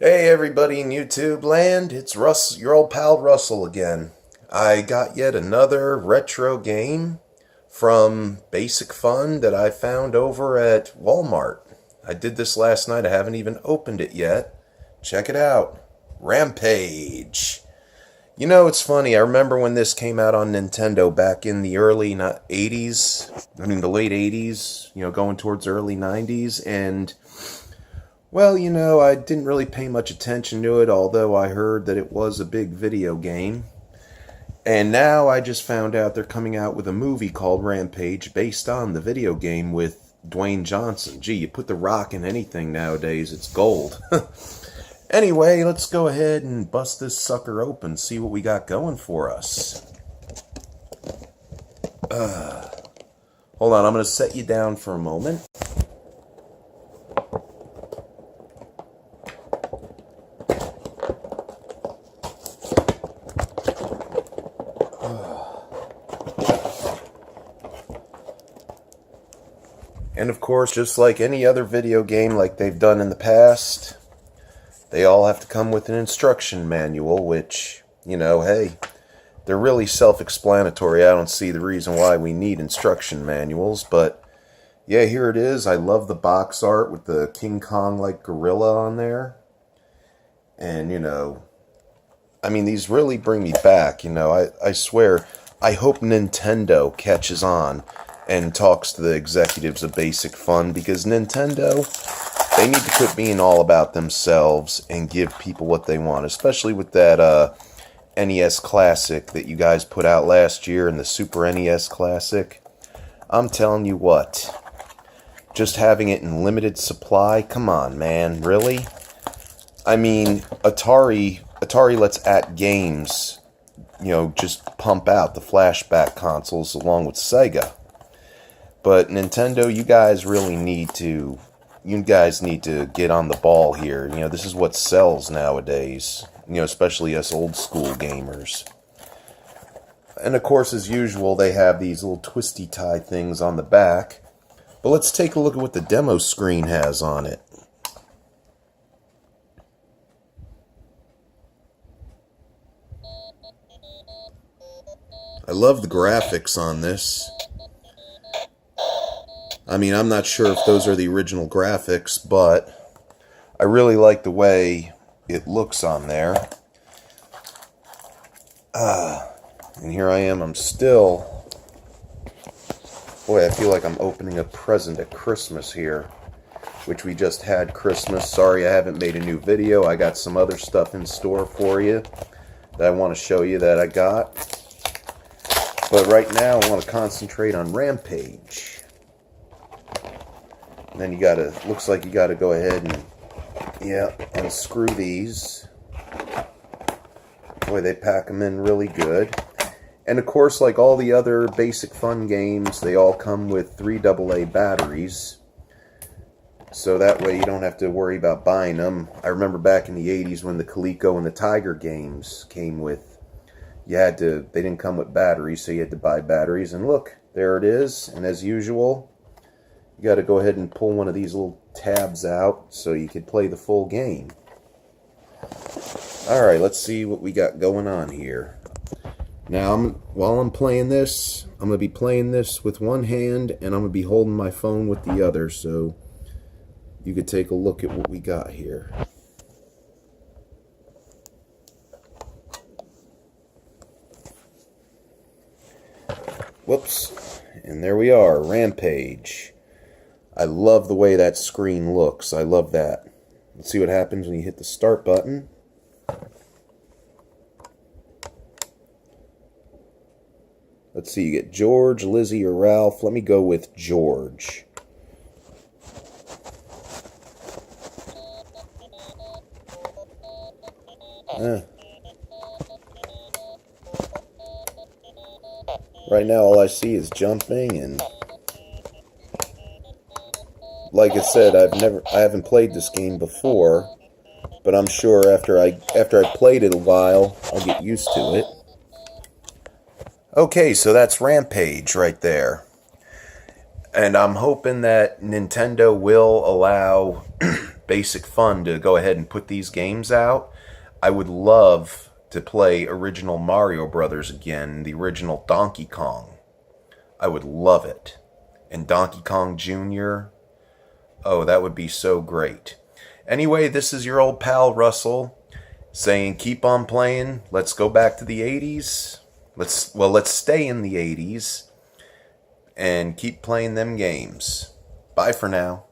Hey everybody in YouTube land, it's Russ, your old pal Russell again. I got yet another retro game from Basic Fun that I found over at Walmart. I did this last night, I haven't even opened it yet. Check it out. Rampage. You know, it's funny, I remember when this came out on Nintendo back in the early 80s, the late 80s, going towards early 90s, and well, I didn't really pay much attention to it, although I heard that it was a big video game. And now I just found out they're coming out with a movie called Rampage based on the video game with Dwayne Johnson. Gee, you put The Rock in anything nowadays, it's gold. Anyway, let's go ahead and bust this sucker open, see what we got going for us. Hold on, I'm going to set you down for a moment. And of course, just like any other video game like they've done in the past, they all have to come with an instruction manual, which, hey, they're really self-explanatory. I don't see the reason why we need instruction manuals, but yeah, here it is. I love the box art with the King Kong-like gorilla on there. And, these really bring me back, I swear, I hope Nintendo catches on and talks to the executives of Basic Fun, because Nintendo, they need to quit being all about themselves and give people what they want, especially with that NES Classic that you guys put out last year and the Super NES Classic. I'm telling you what, just having it in limited supply, come on, man, really? I mean, Atari lets AT Games, just pump out the flashback consoles along with Sega. But Nintendo, you guys need to get on the ball here. This is what sells nowadays, especially us old school gamers. And of course, as usual, they have these little twisty tie things on the back. But let's take a look at what the demo screen has on it. I love the graphics on this. I'm not sure if those are the original graphics, but I really like the way it looks on there. And here I am, I'm still... Boy, I feel like I'm opening a present at Christmas here, which we just had Christmas. Sorry I haven't made a new video. I got some other stuff in store for you that I want to show you that I got. But right now, I want to concentrate on Rampage. And then looks like you gotta go ahead and, unscrew these. Boy, they pack them in really good. And of course, like all the other Basic Fun games, they all come with 3 AA batteries. So that way you don't have to worry about buying them. I remember back in the 80s when the Coleco and the Tiger games came with, they didn't come with batteries, so you had to buy batteries. And look, there it is. And as usual, you got to go ahead and pull one of these little tabs out so you can play the full game. Alright, let's see what we got going on here. Now, while I'm playing this, I'm going to be playing this with one hand, and I'm going to be holding my phone with the other, so you could take a look at what we got here. Whoops. And there we are, Rampage. I love the way that screen looks. I love that. Let's see what happens when you hit the start button. Let's see, you get George, Lizzie, or Ralph. Let me go with George. Right now all I see is jumping, and like I said, I haven't played this game before, but I'm sure after I played it a while, I'll get used to it. Okay, so that's Rampage right there. And I'm hoping that Nintendo will allow basic fun to go ahead and put these games out. I would love to play original Mario Brothers again, the original Donkey Kong. I would love it. And Donkey Kong Jr. Oh, that would be so great. Anyway, this is your old pal Russell saying keep on playing. Let's go back to the 80s. Let's stay in the 80s and keep playing them games. Bye for now.